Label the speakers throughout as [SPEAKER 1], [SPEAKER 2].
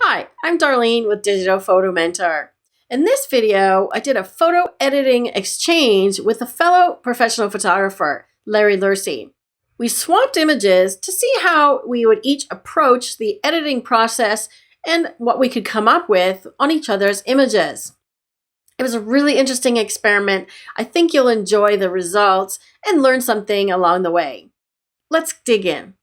[SPEAKER 1] Hi, I'm Darlene with Digital Photo Mentor. In this video, I did a photo editing exchange with a fellow professional photographer, Larry Lourcey. We swapped images to see how we would each approach the editing process and what we could come up with on each other's images. It was a really interesting experiment. I think you'll enjoy the results and learn something along the way. Let's dig in.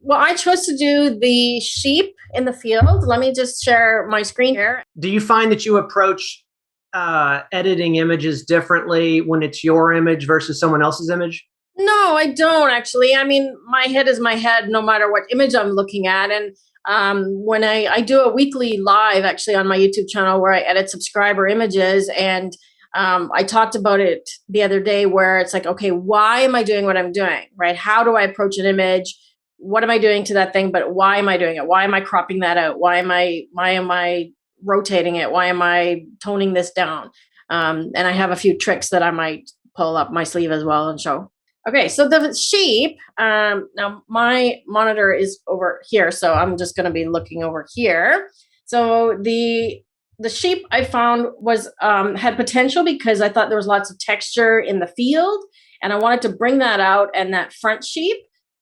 [SPEAKER 1] Well, I chose to do the sheep in the field. Let me just share my screen here.
[SPEAKER 2] Do you find that you approach editing images differently when it's your image versus someone else's image?
[SPEAKER 1] No, I don't actually. I mean, my head is my head no matter what image I'm looking at. And when I do a weekly live actually on my YouTube channel where I edit subscriber images, and I talked about it the other day where it's like, okay, why am I doing what I'm doing, right? How do I approach an image? What am I doing to that thing? But why am I doing it? Why am I cropping that out? Why am I rotating it? Why am I toning this down? And I have a few tricks that I might pull up my sleeve as well and show. Okay, so the sheep, now my monitor is over here, so I'm just going to be looking over here. So the sheep I found was had potential because I thought there was lots of texture in the field, and I wanted to bring that out and that front sheep.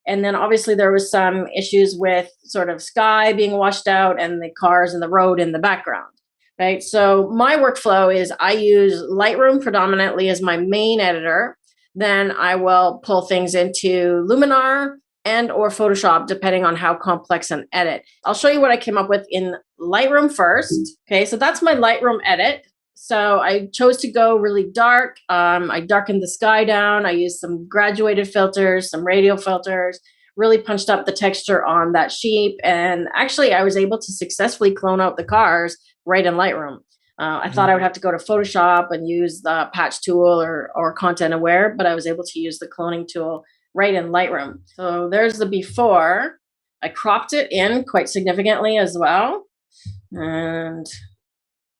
[SPEAKER 1] And then obviously there was some issues with sort of sky being washed out and the cars and the road in the background. Right. So my workflow is I use Lightroom predominantly as my main editor. Then I will pull things into Luminar and or Photoshop, depending on how complex an edit. I'll show you what I came up with in Lightroom first. Okay, so that's my Lightroom edit. So I chose to go really dark. I darkened the sky down. I used some graduated filters, some radial filters, really punched up the texture on that sheep. And actually, I was able to successfully clone out the cars right in Lightroom. I thought I would have to go to Photoshop and use the patch tool or content aware, but I was able to use the cloning tool right in Lightroom. So there's the before. I cropped it in quite significantly as well. And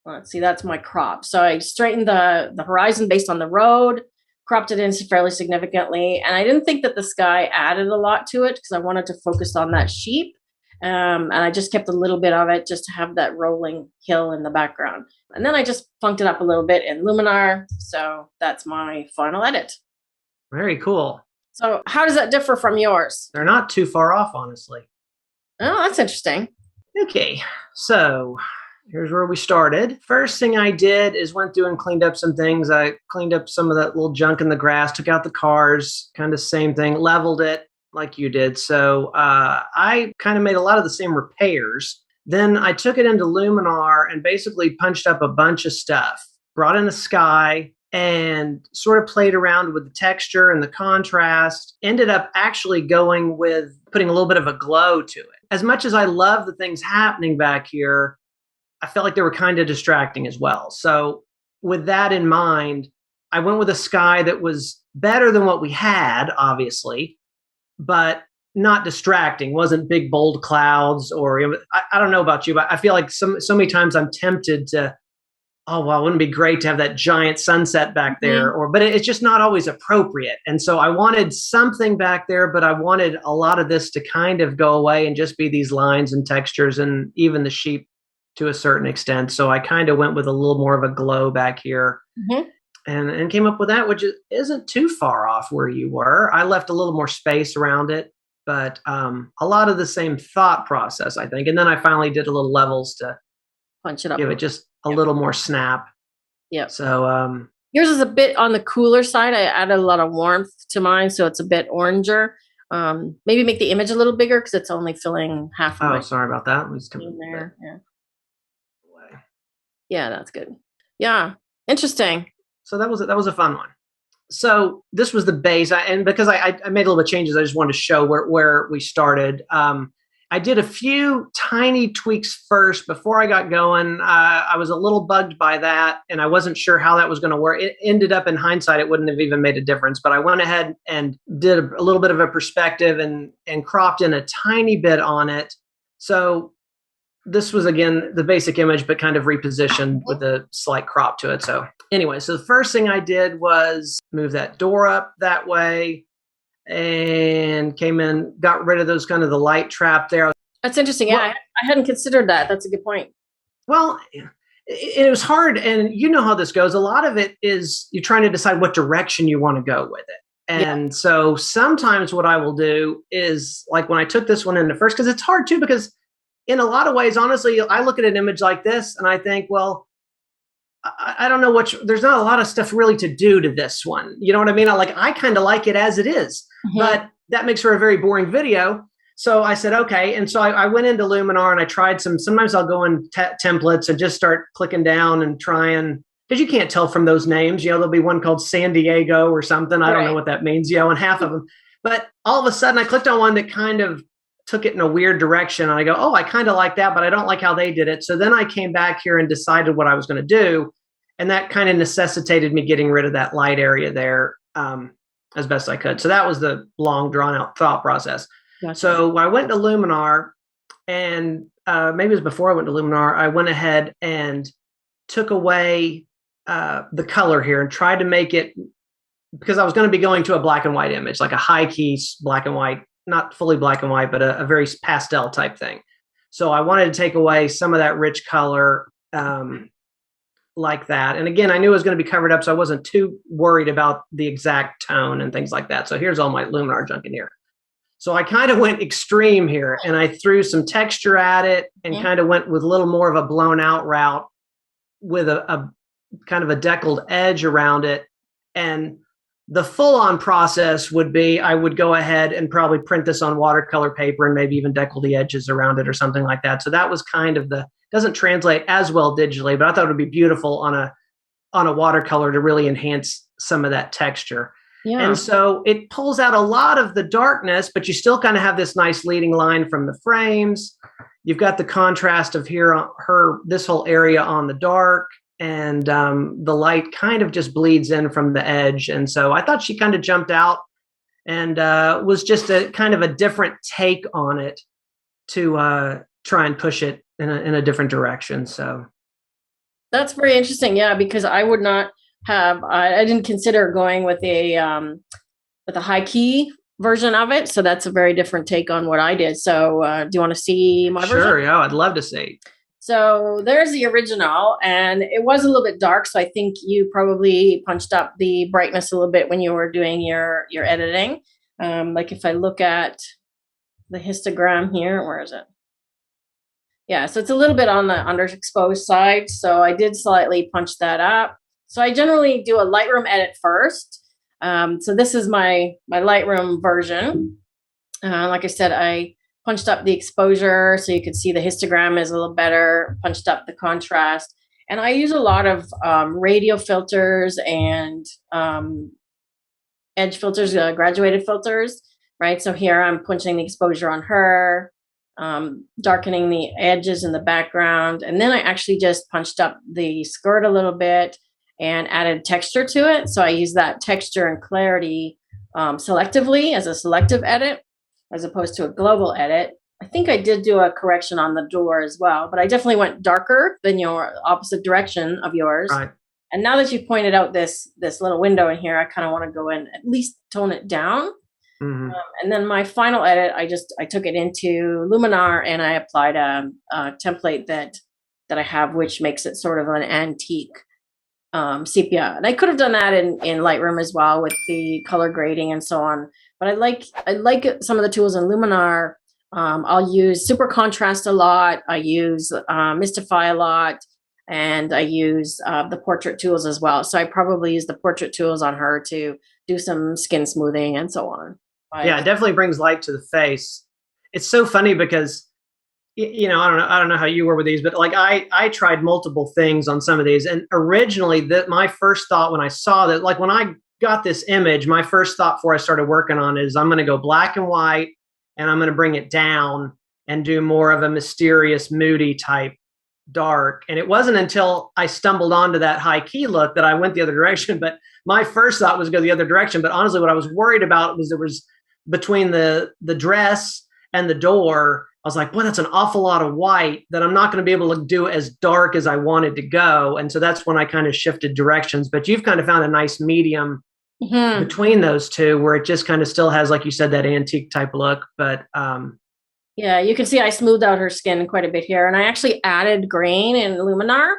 [SPEAKER 1] let's see, that's my crop. So I straightened the horizon based on the road, cropped it in fairly significantly. And I didn't think that the sky added a lot to it because I wanted to focus on that sheep. And I just kept a little bit of it just to have that rolling hill in the background. And then I just funked it up a little bit in Luminar. So that's my final edit.
[SPEAKER 2] Very cool.
[SPEAKER 1] So how does that differ from yours?
[SPEAKER 2] They're not too far off, honestly.
[SPEAKER 1] Oh, that's interesting.
[SPEAKER 2] Okay, so here's where we started. First thing I did is went through and cleaned up some things. I cleaned up some of that little junk in the grass, took out the cars, kind of same thing, leveled it like you did. So I kind of made a lot of the same repairs. Then I took it into Luminar and basically punched up a bunch of stuff, brought in the sky, and sort of played around with the texture and the contrast. Ended up actually going with putting a little bit of a glow to it. As much as I love the things happening back here, I felt like they were kind of distracting as well. So with that in mind, I went with a sky that was better than what we had, obviously, but not distracting. Wasn't big bold clouds or I don't know about you, but I feel like so many times I'm tempted to, oh well, wouldn't it be great to have that giant sunset back there? But it's just not always appropriate. And so I wanted something back there, but I wanted a lot of this to kind of go away and just be these lines and textures and even the sheep to a certain extent. So I kind of went with a little more of a glow back here. And came up with that, which isn't too far off where you were. I left a little more space around it, but a lot of the same thought process, I think. And then I finally did a little levels to
[SPEAKER 1] Punch it up.
[SPEAKER 2] give it just a little more snap.
[SPEAKER 1] Yeah.
[SPEAKER 2] So
[SPEAKER 1] yours is a bit on the cooler side. I added a lot of warmth to mine, so it's a bit oranger. Maybe make the image a little bigger because it's only filling half of
[SPEAKER 2] oh,
[SPEAKER 1] it
[SPEAKER 2] sorry about that. Let's come
[SPEAKER 1] in there. Yeah.
[SPEAKER 2] away.
[SPEAKER 1] Yeah, that's good. Yeah, interesting.
[SPEAKER 2] So that was a fun one. So this was the base, and because I made a little bit of changes, I just wanted to show where we started. I did a few tiny tweaks first before I got going. I was a little bugged by that, and I wasn't sure how that was going to work. It ended up, in hindsight, it wouldn't have even made a difference. But I went ahead and did a little bit of a perspective and cropped in a tiny bit on it. So this was, again, the basic image, but kind of repositioned with a slight crop to it. So anyway, so the first thing I did was move that door up that way. and came in, got rid of those kind of the light trap there.
[SPEAKER 1] That's interesting. Yeah, I hadn't considered that. That's a good point.
[SPEAKER 2] Well, it was hard, and you know how this goes. A lot of it is you're trying to decide what direction you want to go with it. And so sometimes what I will do is, like when I took this one into first, because it's hard too, because in a lot of ways, honestly, I look at an image like this and I think, well, I don't know there's not a lot of stuff really to do to this one. You know what I mean? I kind of like it as it is, but that makes for a very boring video. So I said, okay. And so I went into Luminar and I tried sometimes I'll go in templates and just start clicking down and trying, because you can't tell from those names, there'll be one called San Diego or something. I don't know what that means, and half of them, but all of a sudden I clicked on one that kind of took it in a weird direction. And I go, oh, I kind of like that, but I don't like how they did it. So then I came back here and decided what I was going to do. And that kind of necessitated me getting rid of that light area there as best I could. So that was the long drawn out thought process. Gotcha. So I went to Luminar, and maybe it was before I went to Luminar, I went ahead and took away the color here and tried to make it, because I was going to be going to a black and white image, like a high key black and white, not fully black and white, but a very pastel type thing. So I wanted to take away some of that rich color like that. And again, I knew it was going to be covered up, so I wasn't too worried about the exact tone and things like that. So here's all my Luminar junk in here. So I kind of went extreme here, and I threw some texture at it and kind of went with a little more of a blown out route with a kind of a deckled edge around it. And the full-on process would be, I would go ahead and probably print this on watercolor paper and maybe even deckle the edges around it or something like that. So that was kind of doesn't translate as well digitally, but I thought it would be beautiful on a watercolor to really enhance some of that texture. Yeah. And so it pulls out a lot of the darkness, but you still kind of have this nice leading line from the frames. You've got the contrast of this whole area on the dark. And the light kind of just bleeds in from the edge. And so I thought she kind of jumped out and was just a kind of a different take on it to try and push it in a different direction. So
[SPEAKER 1] that's very interesting. Yeah, because I would not have, I didn't consider going with a high key version of it. So that's a very different take on what I did. So do you want to see my version?
[SPEAKER 2] Sure, yeah, I'd love to see.
[SPEAKER 1] So there's the original, and it was a little bit dark. So I think you probably punched up the brightness a little bit when you were doing your editing. Like if I look at the histogram here, where is it? Yeah, so it's a little bit on the underexposed side. So I did slightly punch that up. So I generally do a Lightroom edit first. So this is my Lightroom version. Like I said, I punched up the exposure so you could see the histogram is a little better, punched up the contrast. And I use a lot of radial filters and edge filters, graduated filters, right? So here I'm punching the exposure on her, darkening the edges in the background. And then I actually just punched up the skirt a little bit and added texture to it. So I use that texture and clarity selectively as a selective edit, as opposed to a global edit. I think I did do a correction on the door as well, but I definitely went darker than your opposite direction of yours. Right. And now that you've pointed out this little window in here, I kind of want to go in, at least tone it down. Mm-hmm. And then my final edit, I took it into Luminar and I applied a template that I have, which makes it sort of an antique sepia. And I could have done that in Lightroom as well with the color grading and so on. But I like some of the tools in Luminar. I'll use super contrast a lot. I use Mystify a lot, and I use the portrait tools as well. So I probably use the portrait tools on her to do some skin smoothing and so on.
[SPEAKER 2] Yeah, it definitely brings light to the face. It's so funny because, I don't know how you were with these, but like I tried multiple things on some of these, and originally my first thought when I saw that, like when I got this image, my first thought before I started working on it is I'm going to go black and white and I'm going to bring it down and do more of a mysterious, moody type dark. And it wasn't until I stumbled onto that high key look that I went the other direction. But my first thought was go the other direction. But honestly, what I was worried about was there was between the dress and the door, I was like, boy, that's an awful lot of white that I'm not going to be able to do as dark as I wanted to go. And so that's when I kind of shifted directions. But you've kind of found a nice medium
[SPEAKER 1] Mhm.
[SPEAKER 2] between those two where it just kind of still has, like you said, that antique type look. But
[SPEAKER 1] Yeah, you can see I smoothed out her skin quite a bit here, and I actually added grain in Luminar.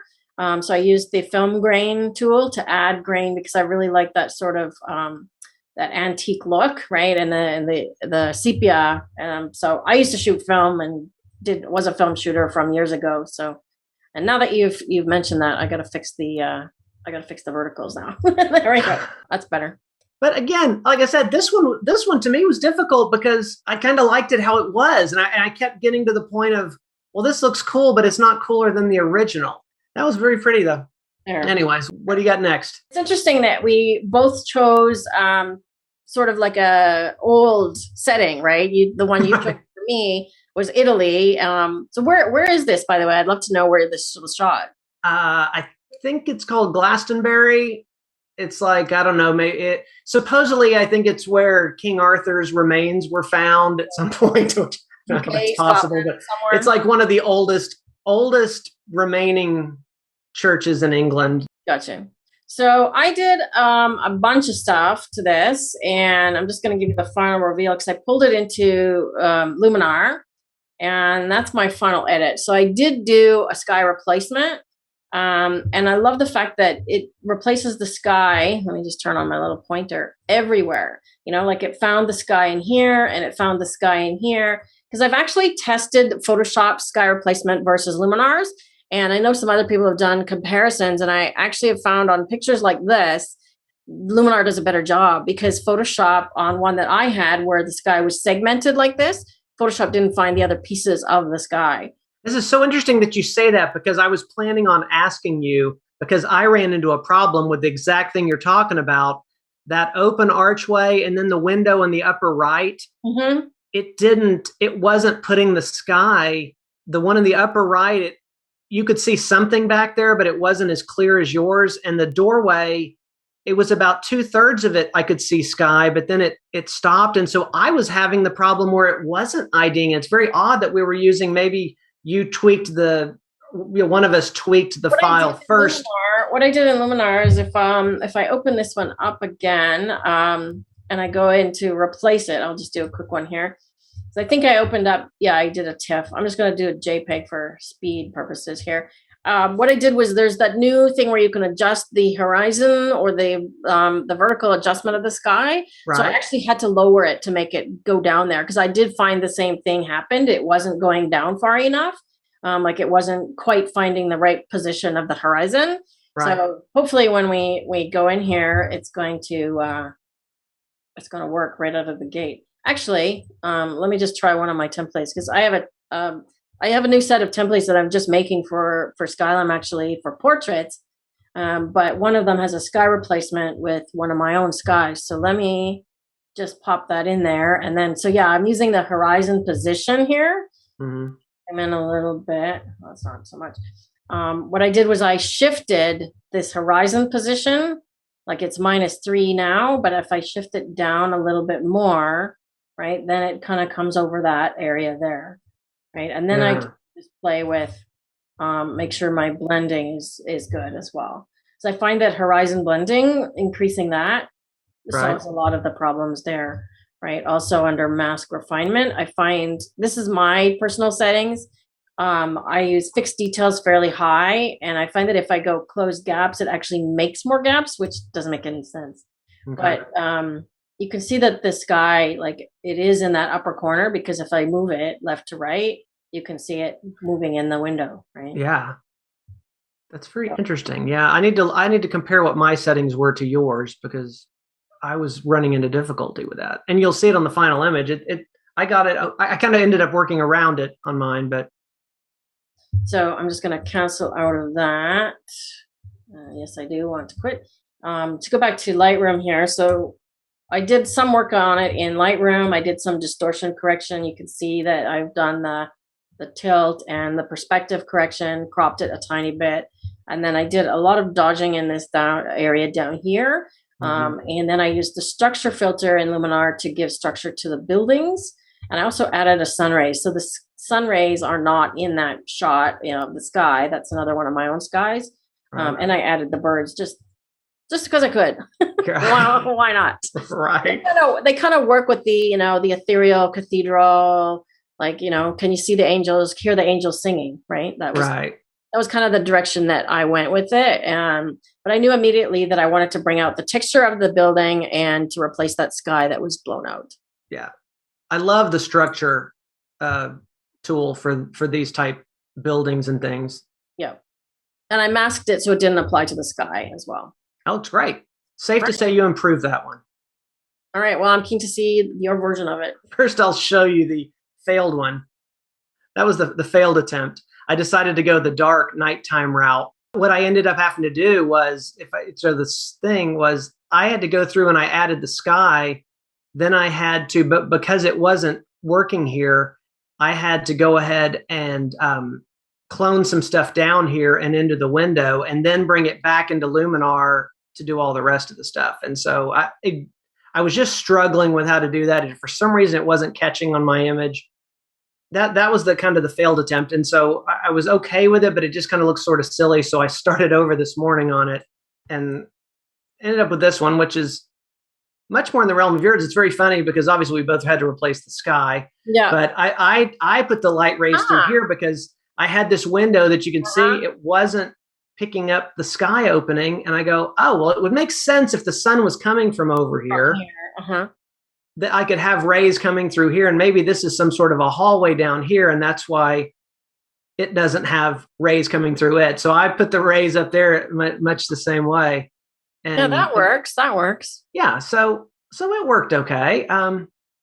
[SPEAKER 1] So I used the film grain tool to add grain because I really like that sort of that antique look, right? And the sepia. So I used to shoot film and was a film shooter from years ago. So, and now that you've mentioned that, I gotta fix the verticals now. There we go. That's better.
[SPEAKER 2] But again, like I said, this one to me was difficult because I kind of liked it how it was, and I kept getting to the point of, well, this looks cool, but it's not cooler than the original. That was very pretty though.
[SPEAKER 1] There.
[SPEAKER 2] Anyways, what do you got next?
[SPEAKER 1] It's interesting that we both chose sort of like a old setting, right? The one you chose for me was Italy. So where is this, by the way? I'd love to know where this was shot.
[SPEAKER 2] I think it's called Glastonbury. It's like, I don't know, maybe supposedly I think it's where King Arthur's remains were found at some point. Which, I don't know if that's possible, but somewhere. It's like one of the oldest remaining churches in England.
[SPEAKER 1] Gotcha. So I did a bunch of stuff to this, and I'm just going to give you the final reveal because I pulled it into Luminar, and that's my final edit. So I did do a sky replacement. And I love the fact that it replaces the sky. Let me just turn on my little pointer everywhere. Like it found the sky in here and it found the sky in here. Because I've actually tested Photoshop sky replacement versus Luminar's. And I know some other people have done comparisons. And I actually have found on pictures like this, Luminar does a better job because Photoshop on one that I had where the sky was segmented like this, Photoshop didn't find the other pieces of the sky.
[SPEAKER 2] This is so interesting that you say that because I was planning on asking you because I ran into a problem with the exact thing you're talking about, that open archway and then the window in the upper right.
[SPEAKER 1] Mm-hmm.
[SPEAKER 2] It wasn't putting the sky, the one in the upper right, you could see something back there, but it wasn't as clear as yours. And the doorway, it was about 2/3 of it I could see sky, but then it stopped. And so I was having the problem where it wasn't IDing. It's very odd that we were using, maybe you tweaked one of us tweaked the file first.
[SPEAKER 1] What I did in Luminar is if I open this one up again and I go in to replace it, I'll just do a quick one here. So I think I opened up, yeah, I did a TIFF. I'm just going to do a JPEG for speed purposes here. What I did was there's that new thing where you can adjust the horizon or the vertical adjustment of the sky. Right. So I actually had to lower it to make it go down there because I did find the same thing happened. It wasn't going down far enough. Like it wasn't quite finding the right position of the horizon. Right. So hopefully when we go in here, it's going to work right out of the gate. Actually, let me just try one of my templates because I have a new set of templates that I'm just making for Skylum, actually, for portraits. But one of them has a sky replacement with one of my own skies. So let me just pop that in there. And then, so yeah, I'm using the horizon position here. Mm-hmm. I'm in a little bit. Well, it's not so much. What I did was I shifted this horizon position, like it's -3 now. But if I shift it down a little bit more, right, then it kind of comes over that area there. Right. And then I just play with, make sure my blending is good as well. So I find that horizon blending, increasing that solves a lot of the problems there. Right. Also under mask refinement, I find this is my personal settings. I use fixed details fairly high. And I find that if I go close gaps, it actually makes more gaps, which doesn't make any sense. Okay. But you can see that the sky, like it is in that upper corner because if I move it left to right, you can see it moving in the window, right?
[SPEAKER 2] Yeah. That's very interesting. Yeah, I need to compare what my settings were to yours because I was running into difficulty with that. And you'll see it on the final image. I got it. I kind of ended up working around it on mine, but.
[SPEAKER 1] So I'm just going to cancel out of that. Yes, I do want to quit. To go back to Lightroom here. So I did some work on it in Lightroom. I did some distortion correction. You can see that I've done the tilt and the perspective correction, cropped it a tiny bit. And then I did a lot of dodging in this area down here. Mm-hmm. And then I used the structure filter in Luminar to give structure to the buildings. And I also added a sun ray. So the sun rays are not in that shot, the sky. That's another one of my own skies. And I added the birds just just because I could. Why not?
[SPEAKER 2] Right.
[SPEAKER 1] They kind of work with the ethereal cathedral. Like, can you see the angels, hear the angels singing, right? That was kind of the direction that I went with it. But I knew immediately that I wanted to bring out the texture of the building and to replace that sky that was blown out.
[SPEAKER 2] Yeah. I love the structure tool for these type buildings and things.
[SPEAKER 1] Yeah. And I masked it so it didn't apply to the sky as well.
[SPEAKER 2] Oh, it's great. Safe to say you improved that one.
[SPEAKER 1] All right. Well, I'm keen to see your version of it.
[SPEAKER 2] First, I'll show you the failed one. That was the failed attempt. I decided to go the dark nighttime route. What I ended up having to do was, I had to go through and I added the sky. Then I had to, but because it wasn't working here, I had to go ahead and clone some stuff down here and into the window, and then bring it back into Luminar to do all the rest of the stuff. And so I was just struggling with how to do that. And for some reason, it wasn't catching on my image. That was the kind of the failed attempt. And so I was okay with it, but it just kind of looked sort of silly. So I started over this morning on it and ended up with this one, which is much more in the realm of yours. It's very funny because obviously we both had to replace the sky.
[SPEAKER 1] Yeah.
[SPEAKER 2] But I put the light rays through here because I had this window that you can see it wasn't picking up the sky opening. And I go, oh, well, it would make sense if the sun was coming from over here. That I could have rays coming through here, and maybe this is some sort of a hallway down here, and that's why it doesn't have rays coming through it. So I put the rays up there much the same way. And
[SPEAKER 1] yeah, that works.
[SPEAKER 2] Yeah, so it worked okay.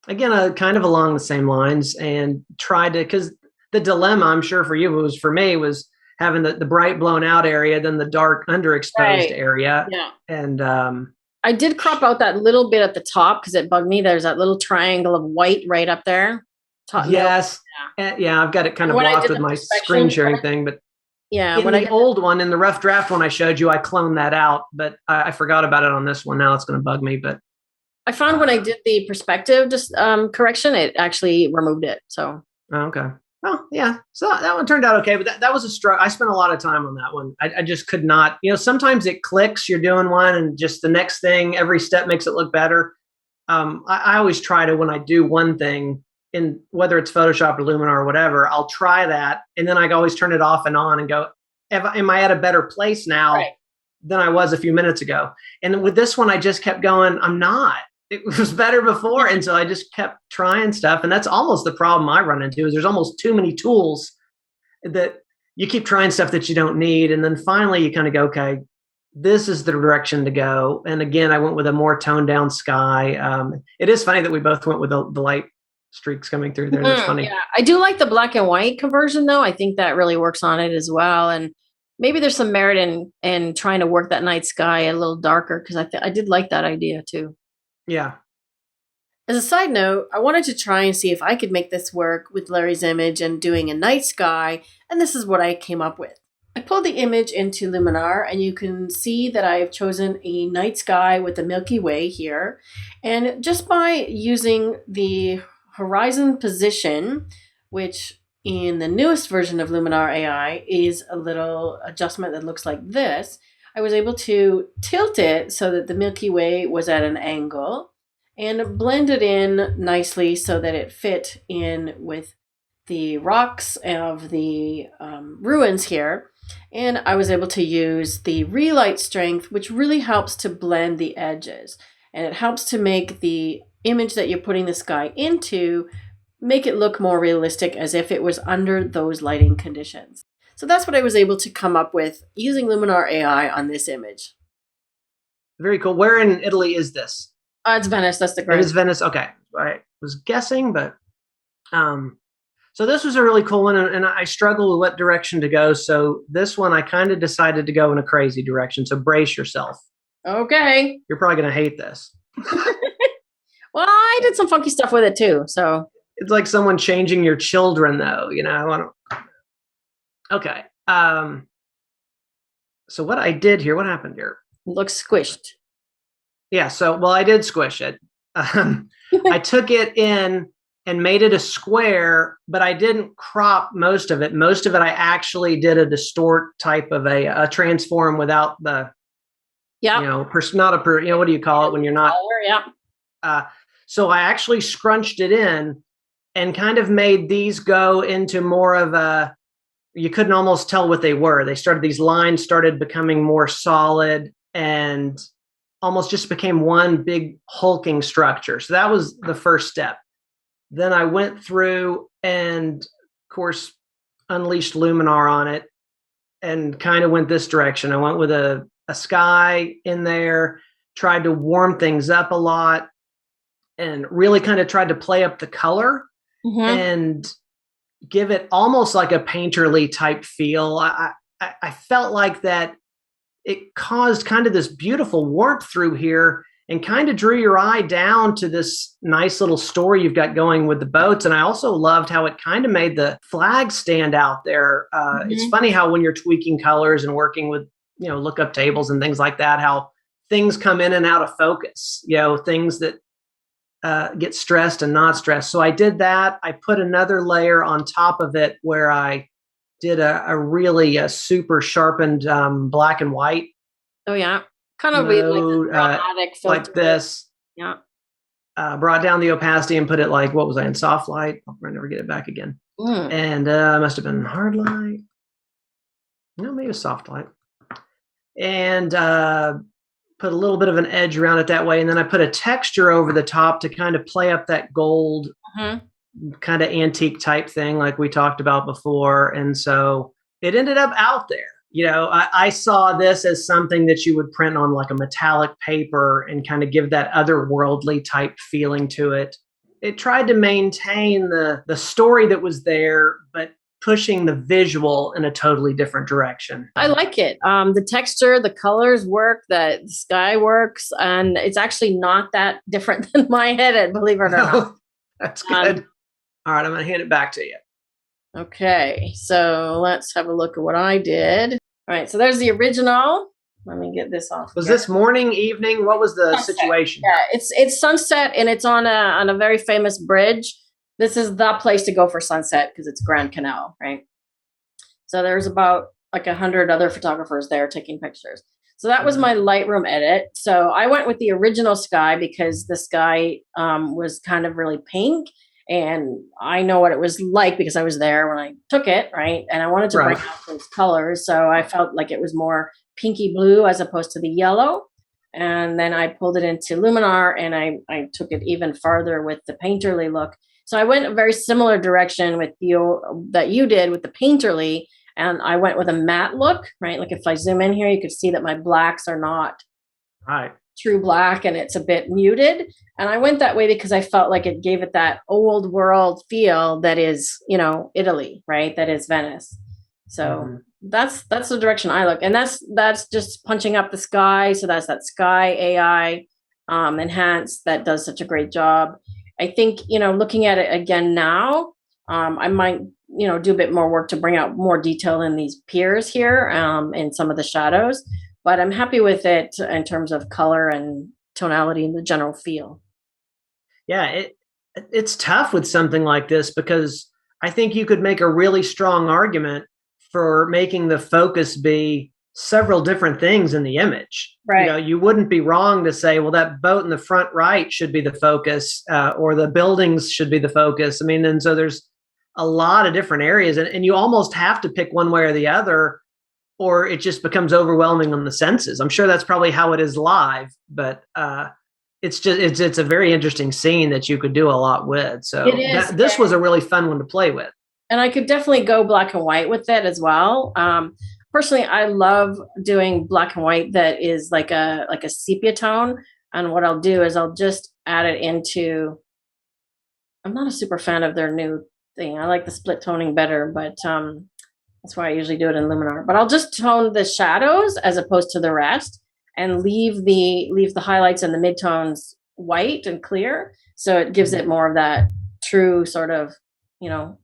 [SPEAKER 2] Again, kind of along the same lines, and tried to, because the dilemma, I'm sure for you, was for me, was having the bright blown out area, then the dark underexposed area.
[SPEAKER 1] Yeah.
[SPEAKER 2] And
[SPEAKER 1] I did crop out that little bit at the top because it bugged me. There's that little triangle of white right up there.
[SPEAKER 2] Yes. Yeah, I've got it kind of blocked with my screen sharing thing. But
[SPEAKER 1] yeah,
[SPEAKER 2] in the old one, in the rough draft one I showed you, I cloned that out. But I forgot about it on this one. Now it's going to bug me. But
[SPEAKER 1] I found when I did the perspective correction, it actually removed it. So
[SPEAKER 2] okay. Oh, yeah. So that one turned out okay, but that was a struggle. I spent a lot of time on that one. I just could not, sometimes it clicks, you're doing one and just the next thing, every step makes it look better. I always try to, when I do one thing, in whether it's Photoshop or Luminar or whatever, I'll try that. And then I always turn it off and on and go, am I at a better place now than I was a few minutes ago? And with this one, I just kept going, I'm not. It was better before. And so I just kept trying stuff. And that's almost the problem I run into, is there's almost too many tools that you keep trying stuff that you don't need. And then finally you kind of go, okay, this is the direction to go. And again, I went with a more toned down sky. It is funny that we both went with the light streaks coming through there. That's funny.
[SPEAKER 1] Yeah, I do like the black and white conversion though. I think that really works on it as well. And maybe there's some merit in trying to work that night sky a little darker, because I did like that idea too.
[SPEAKER 2] Yeah.
[SPEAKER 1] As a side note, I wanted to try and see if I could make this work with Larry's image and doing a night sky, and this is what I came up with. I pulled the image into Luminar, and you can see that I've chosen a night sky with the Milky Way here. And just by using the horizon position, which in the newest version of Luminar AI is a little adjustment that looks like this, I was able to tilt it so that the Milky Way was at an angle and blend it in nicely so that it fit in with the rocks of the ruins here. And I was able to use the relight strength, which really helps to blend the edges. And it helps to make the image that you're putting the sky into, make it look more realistic, as if it was under those lighting conditions. So that's what I was able to come up with using Luminar AI on this image.
[SPEAKER 2] Very cool. Where in Italy is this?
[SPEAKER 1] It's Venice. That's the great.
[SPEAKER 2] It is Venice. Okay. I was guessing, but so this was a really cool one, and I struggled with what direction to go. So this one, I kind of decided to go in a crazy direction. So brace yourself.
[SPEAKER 1] Okay.
[SPEAKER 2] You're probably going to hate this.
[SPEAKER 1] Well, I did some funky stuff with it too. So
[SPEAKER 2] it's like someone changing your children, though. Okay. So what I did here, what happened here?
[SPEAKER 1] It looks squished.
[SPEAKER 2] Yeah. So, well, I did squish it. I took it in and made it a square, but I didn't crop most of it. Most of it, I actually did a distort type of a transform without the
[SPEAKER 1] Yeah.
[SPEAKER 2] Not what do you call it when you're not?
[SPEAKER 1] Color, yeah.
[SPEAKER 2] Uh, so I actually scrunched it in and kind of made these go into more of a, you couldn't almost tell what they were. These lines started becoming more solid and almost just became one big hulking structure. So that was the first step. Then I went through and, of course, unleashed Luminar on it and kind of went this direction. I went with a sky in there, tried to warm things up a lot, and really kind of tried to play up the color and give it almost like a painterly type feel. I felt like that it caused kind of this beautiful warmth through here and kind of drew your eye down to this nice little story you've got going with the boats. And I also loved how it kind of made the flag stand out there. It's funny how when you're tweaking colors and working with, lookup tables and things like that, how things come in and out of focus, things that get stressed and not stressed. So I did that. I put another layer on top of it where I did a really super sharpened black and white.
[SPEAKER 1] Oh yeah, kind of mode, like dramatic filter.
[SPEAKER 2] Like this.
[SPEAKER 1] Yeah.
[SPEAKER 2] Brought down the opacity and put it like, what was I in soft light? I'll never get it back again. And must have been hard light. No, maybe a soft light. And put a little bit of an edge around it that way. And then I put a texture over the top to kind of play up that gold kind of antique type thing like we talked about before. And so it ended up out there. I saw this as something that you would print on like a metallic paper and kind of give that otherworldly type feeling to it. It tried to maintain the story that was there, but pushing the visual in a totally different direction.
[SPEAKER 1] I like it. The texture, the colors work, the sky works, and it's actually not that different than my head, believe it or not.
[SPEAKER 2] That's good. All right, I'm going to hand it back to you.
[SPEAKER 1] Okay, so let's have a look at what I did. All right, so there's the original. Let me get this off.
[SPEAKER 2] Was this morning, evening? What was the situation?
[SPEAKER 1] Yeah, it's sunset, and it's on a very famous bridge. This is the place to go for sunset because it's Grand Canal, right? So there's about like 100 other photographers there taking pictures. So that was my Lightroom edit. So I went with the original sky because the sky was kind of really pink. And I know what it was like because I was there when I took it, right? And I wanted to bring out those colors. So I felt like it was more pinky blue as opposed to the yellow. And then I pulled it into Luminar and I took it even farther with the painterly look. So I went a very similar direction with that you did with the painterly, and I went with a matte look, right? Like if I zoom in here, you could see that my blacks are not true black and it's a bit muted. And I went that way because I felt like it gave it that old world feel that is, Italy, right? That is Venice. So that's the direction I look. And that's just punching up the sky. So that's that sky AI enhanced that does such a great job. I think, looking at it again now, I might, do a bit more work to bring out more detail in these piers here and some of the shadows. But I'm happy with it in terms of color and tonality and the general feel.
[SPEAKER 2] Yeah, it's tough with something like this because I think you could make a really strong argument for making the focus be several different things in the image.
[SPEAKER 1] Right.
[SPEAKER 2] You wouldn't be wrong to say, well, that boat in the front right should be the focus, or the buildings should be the focus. I mean, and so there's a lot of different areas, and you almost have to pick one way or the other, or it just becomes overwhelming on the senses. I'm sure that's probably how it is live, but it's a very interesting scene that you could do a lot with. So this was a really fun one to play with.
[SPEAKER 1] And I could definitely go black and white with it as well. Personally, I love doing black and white that is like a sepia tone. And what I'll do is I'll just add it into, I'm not a super fan of their new thing. I like the split toning better, but that's why I usually do it in Luminar. But I'll just tone the shadows as opposed to the rest and leave the highlights and the midtones white and clear. So it gives it more of that true sort of,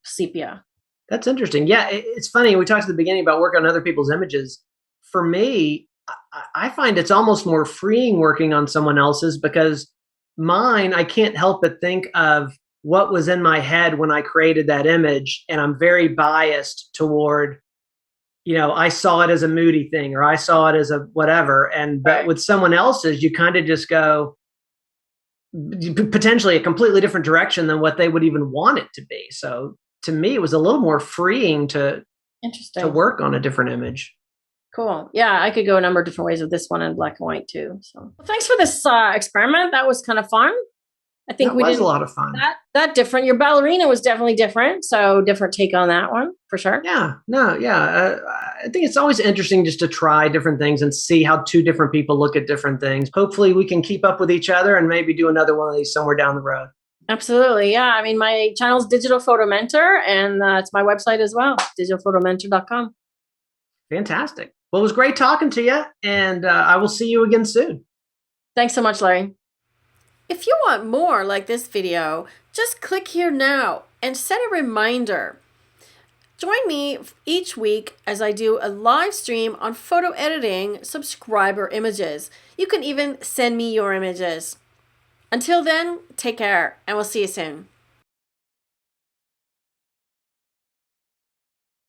[SPEAKER 1] sepia.
[SPEAKER 2] That's interesting. Yeah, it's funny. We talked at the beginning about work on other people's images. For me, I find it's almost more freeing working on someone else's because mine, I can't help but think of what was in my head when I created that image. And I'm very biased toward I saw it as a moody thing, or I saw it as a whatever. But
[SPEAKER 1] Right.
[SPEAKER 2] with someone else's, you kind of just go potentially a completely different direction than what they would even want it to be. So to me, it was a little more freeing to
[SPEAKER 1] Interesting.
[SPEAKER 2] work on a different image.
[SPEAKER 1] Cool. Yeah, I could go a number of different ways with this one in black and white too. So, well, thanks for this experiment. That was kind of fun. I think
[SPEAKER 2] That
[SPEAKER 1] we
[SPEAKER 2] was a
[SPEAKER 1] didn't
[SPEAKER 2] lot of fun.
[SPEAKER 1] that different. Your ballerina was definitely different. So different take on that one for sure.
[SPEAKER 2] Yeah, no, yeah. I think it's always interesting just to try different things and see how two different people look at different things. Hopefully, we can keep up with each other and maybe do another one of these somewhere down the road.
[SPEAKER 1] Absolutely. Yeah. I mean, my channel's Digital Photo Mentor, and it's my website as well, digitalphotomentor.com.
[SPEAKER 2] Fantastic. Well, it was great talking to you, and I will see you again soon.
[SPEAKER 1] Thanks so much, Larry. If you want more like this video, just click here now and set a reminder. Join me each week as I do a live stream on photo editing subscriber images. You can even send me your images. Until then, take care, and we'll see you soon.